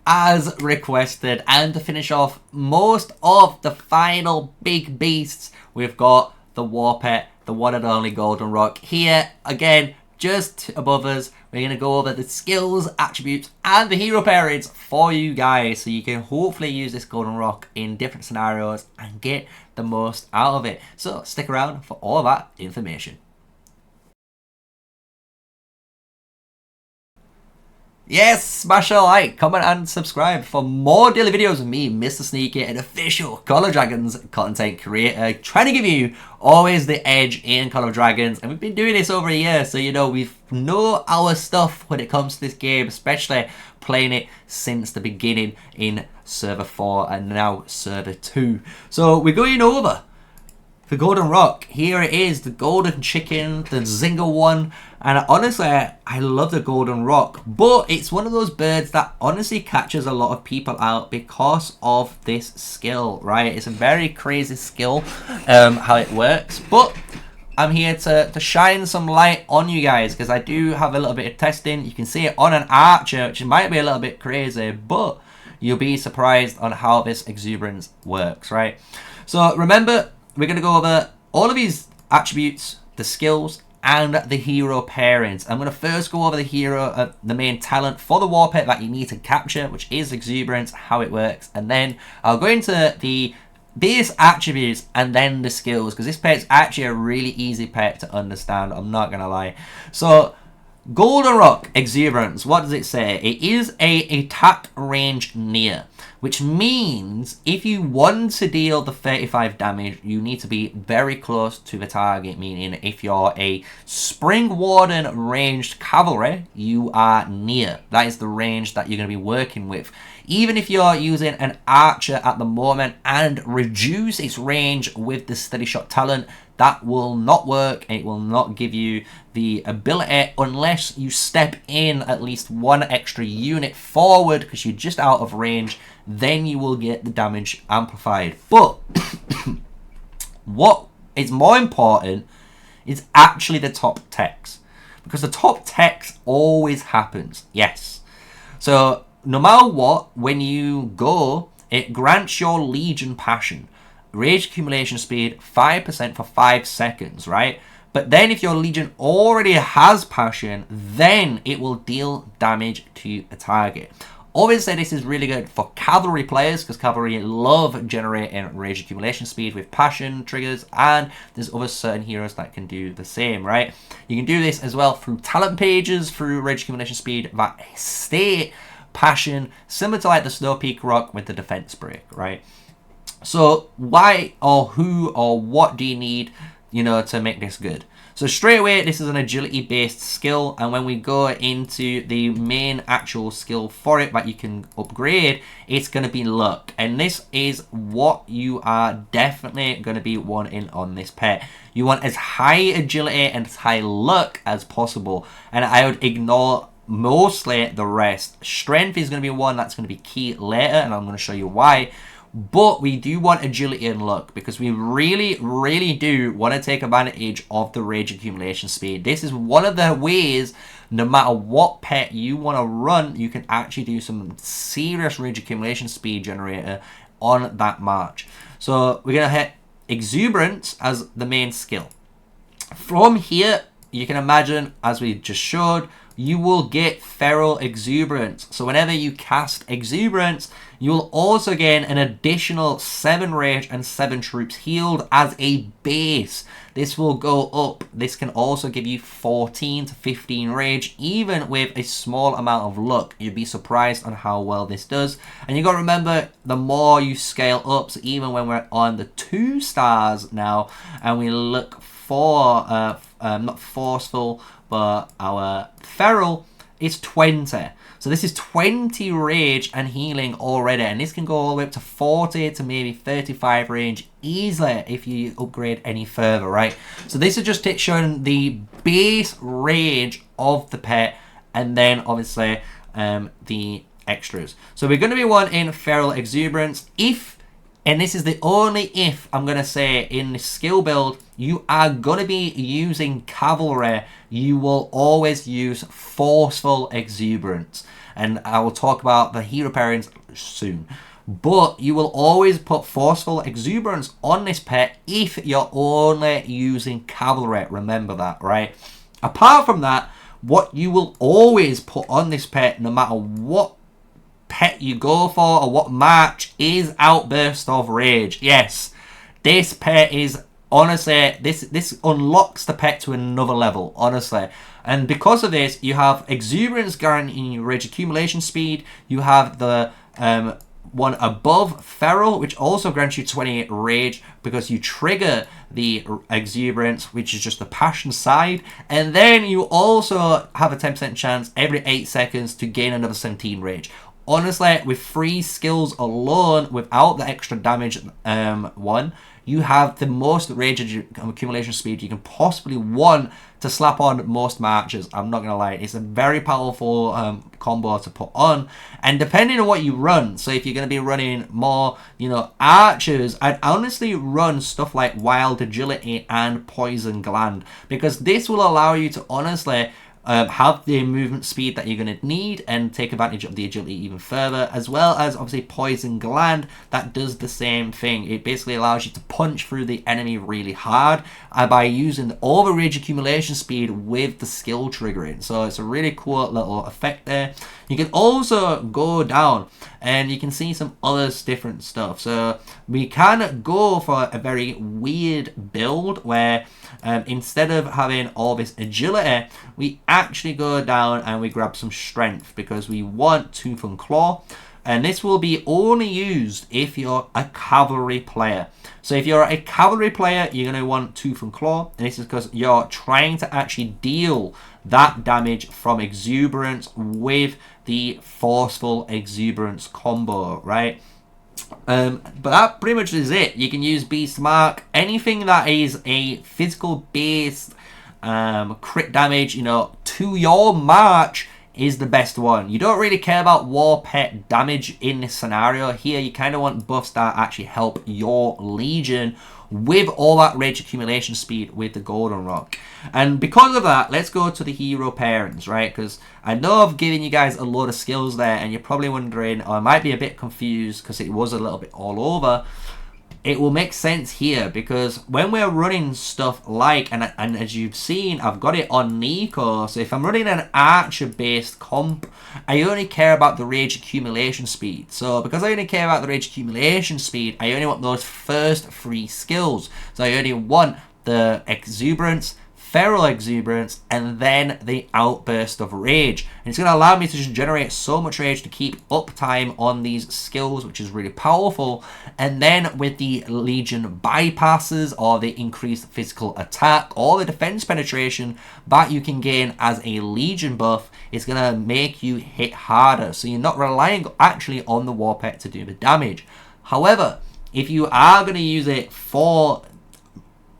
as requested. And to finish off most of the final big beasts, we've got the war pet, the one and only Golden Roc. Here, again, just above us, we're going to go over the skills, attributes, and the hero pairings for you guys, so you can hopefully use this Golden Roc in different scenarios and get the most out of it. So stick around for all that information. Yes, smash a like, comment and subscribe for more daily videos of me, MrSneakyy, an official Call of Dragons content creator, trying to give you always the edge in Call of Dragons. And we've been doing this over a year, so you know we know our stuff when it comes to this game, especially playing it since the beginning in server 4 and now server 2. So we're going over the Golden Roc. Here it is, the golden chicken, the Zinger one. And honestly, I love the Golden Roc, but it's one of those birds that honestly catches a lot of people out because of this skill, right? It's a very crazy skill, how it works. But I'm here to shine some light on you guys, because I do have a little bit of testing. You can see it on an archer, which might be a little bit crazy, but you'll be surprised on how this exuberance works, right? So remember, we're going to go over all of these attributes, the skills, and the hero pairings. I'm going to first go over the hero, the main talent for the war pet that you need to capture, which is exuberance, how it works, and then I'll go into the base attributes and then the skills, because this pet's actually a really easy pet to understand, I'm not going to lie. So Golden Roc exuberance, what does it say? It is a attack range near, which means if you want to deal the 35 damage, you need to be very close to the target, meaning if you're a Spring Warden ranged cavalry, you are near. That is the range that you're going to be working with. Even if you're using an archer at the moment and reduce its range with the steady shot talent, that will not work. It will not give you the ability unless you step in at least one extra unit forward, because you're just out of range. Then you will get the damage amplified. But what is more important is actually the top text, because the top text always happens. Yes. So no matter what, when you go, it grants your Legion Passion. Rage accumulation speed 5% for 5 seconds, right? But then if your Legion already has Passion, then it will deal damage to a target. Obviously, this is really good for cavalry players, because cavalry love generating rage accumulation speed with passion triggers, and there's other certain heroes that can do the same, right? You can do this as well through talent pages, through rage accumulation speed that state passion, similar to like the Snow Peak Roc with the defense break, right? So why or who or what do you need, you know, to make this good? So straight away, this is an agility based skill, and when we go into the main actual skill for it that you can upgrade, it's going to be luck. And this is what you are definitely going to be wanting on this pet. You want as high agility and as high luck as possible, and I would ignore mostly the rest. Strength is going to be one that's going to be key later, and I'm going to show you why. But we do want agility and luck, because we really do want to take advantage of the rage accumulation speed. This is one of the ways, no matter what pet you want to run, you can actually do some serious rage accumulation speed generator on that march. So we're going to hit exuberance as the main skill. From here, you can imagine, as we just showed, you will get feral exuberance. So whenever you cast exuberance, you'll also gain an additional 7 rage and 7 troops healed as a base. This will go up. This can also give you 14 to 15 rage, even with a small amount of luck. You'd be surprised on how well this does. And you got to remember, the more you scale up, so even when we're on the 2 stars now, and we look for not forceful, but our feral is 20. So this is 20 rage and healing already, and this can go all the way up to 40 to maybe 35 range easily if you upgrade any further, right? So this is just it showing the base rage of the pet, and then obviously the extras. So we're going to be wanting feral exuberance. If And this is the only if I'm going to say in the skill build, you are going to be using cavalry. You will always use forceful exuberance. And I will talk about the hero pairings soon. But you will always put forceful exuberance on this pet if you're only using cavalry. Remember that, right? Apart from that, what you will always put on this pet, no matter what pet you go for or what match, is Outburst of Rage. Yes, this pet is honestly, this unlocks the pet to another level, honestly. And because of this, you have Exuberance guaranteeing rage accumulation speed. You have the one above Feral, which also grants you 28 rage because you trigger the Exuberance, which is just the passion side. And then you also have a 10% chance every 8 seconds to gain another 17 rage. Honestly, with 3 skills alone, without the extra damage one, you have the most rage accumulation speed you can possibly want to slap on most matches. I'm not going to lie. It's a very powerful combo to put on. And depending on what you run, so if you're going to be running more, archers, I'd honestly run stuff like Wild Agility and Poison Gland. Because this will allow you to honestly have the movement speed that you're going to need and take advantage of the agility even further, as well as obviously Poison Gland that does the same thing. It basically allows you to punch through the enemy really hard by using the over rage accumulation speed with the skill triggering. So it's a really cool little effect there. You can also go down and you can see some other different stuff. So we can go for a very weird build where instead of having all this agility, we actually go down and we grab some strength because we want Tooth and Claw. And this will be only used if you're a cavalry player. So if you're a cavalry player, you're going to want Tooth and Claw. And this is because you're trying to actually deal that damage from Exuberance with the Forceful Exuberance combo, right? But that pretty much is it. You can use Beast Mark. Anything that is a physical based crit damage, to your march is the best one. You don't really care about war pet damage in this scenario. Here, you kind of want buffs that actually help your Legion with all that rage accumulation speed with the Golden Roc. And because of that, let's go to the hero pairings, right? Because I know I've given you guys a lot of skills there, and you're probably wondering, or I might be a bit confused because it was a little bit all over. It will make sense here because when we're running stuff like, and as you've seen, I've got it on Nico. So if I'm running an archer-based comp, I only care about the rage accumulation speed. So because I only care about the rage accumulation speed, I only want those first 3 skills. So I only want the Exuberance, Feral Exuberance, and then the Outburst of Rage. And it's going to allow me to just generate so much rage to keep uptime on these skills, which is really powerful. And then with the Legion bypasses or the increased physical attack or the defense penetration that you can gain as a Legion buff, it's going to make you hit harder. So you're not relying actually on the war pet to do the damage. However, if you are going to use it for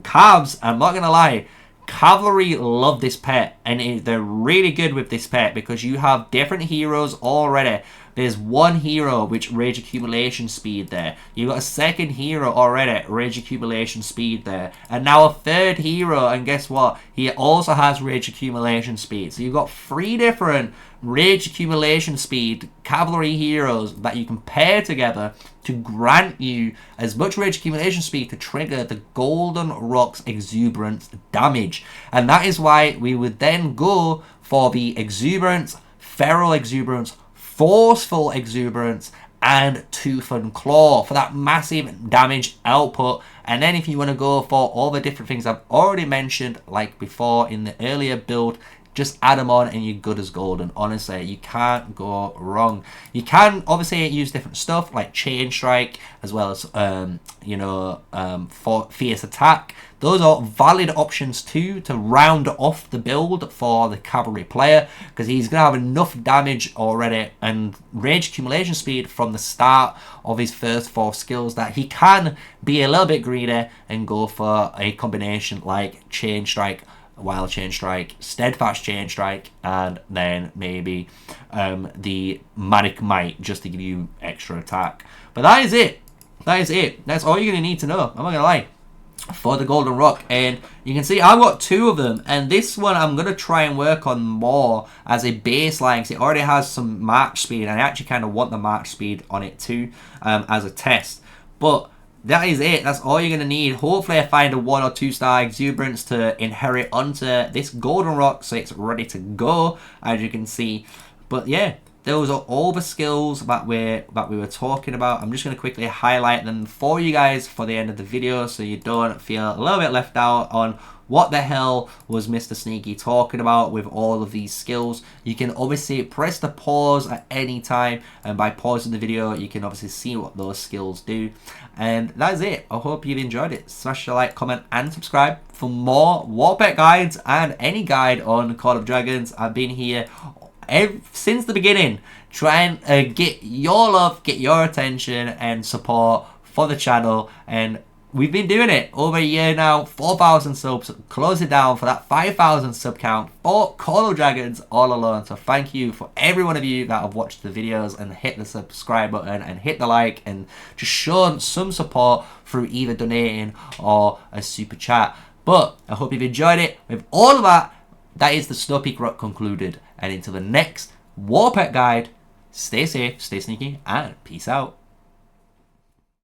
Cavs, I'm not going to lie, Cavalry love this pet, and they're really good with this pet because you have different heroes already. There's one hero which rage accumulation speed there. You've got a second hero already, rage accumulation speed there. And now a third hero, and guess what? He also has rage accumulation speed. So you've got 3 different rage accumulation speed cavalry heroes that you can pair together to grant you as much rage accumulation speed to trigger the Golden Roc's Exuberance damage. And that is why we would then go for the Exuberance, Feral Exuberance, Forceful Exuberance, and Tooth and Claw for that massive damage output. And then if you want to go for all the different things I've already mentioned, like before in the earlier build, just add them on and you're good as golden. Honestly, you can't go wrong. You can obviously use different stuff like Chain Strike as well as for Fierce Attack. Those are valid options too to round off the build for the cavalry player because he's going to have enough damage already and rage accumulation speed from the start of his first 4 skills that he can be a little bit greedy and go for a combination like Chain Strike, Wild Chain Strike, Steadfast Chain Strike, and then maybe the Manic Might just to give you extra attack. But that is it. that is it. That's all you're going to need to know. I'm not going to lie. For the golden rock, and you can see I've got 2 of them, and this one I'm going to try and work on more as a baseline because it already has some march speed, and I actually kind of want the march speed on it too, as a test. But that is it. That's all you're going to need. Hopefully I find a 1 or 2 star exuberance to inherit onto this golden rock so it's ready to go, as you can see. But yeah, those are all the skills that we were talking about. I'm just going to quickly highlight them for you guys for the end of the video so you don't feel a little bit left out on what the hell was MrSneakyy talking about with all of these skills. You can obviously press the pause at any time, and by pausing the video you can obviously see what those skills do. And that's it. I hope you've enjoyed it. Smash the like, comment and subscribe for more war pet guides and any guide on Call of Dragons. I've been here since the beginning, trying to get your love, get your attention and support for the channel, and we've been doing it over a year now. 4,000 subs, close it down for that 5,000 sub count for Call of Dragons all alone. So thank you for every one of you that have watched the videos and hit the subscribe button and hit the like and just shown some support through either donating or a super chat. But I hope you've enjoyed it. With all of that, that is the Snow Peak Rock concluded. And until the next War Pet Guide, stay safe, stay sneaky, and peace out.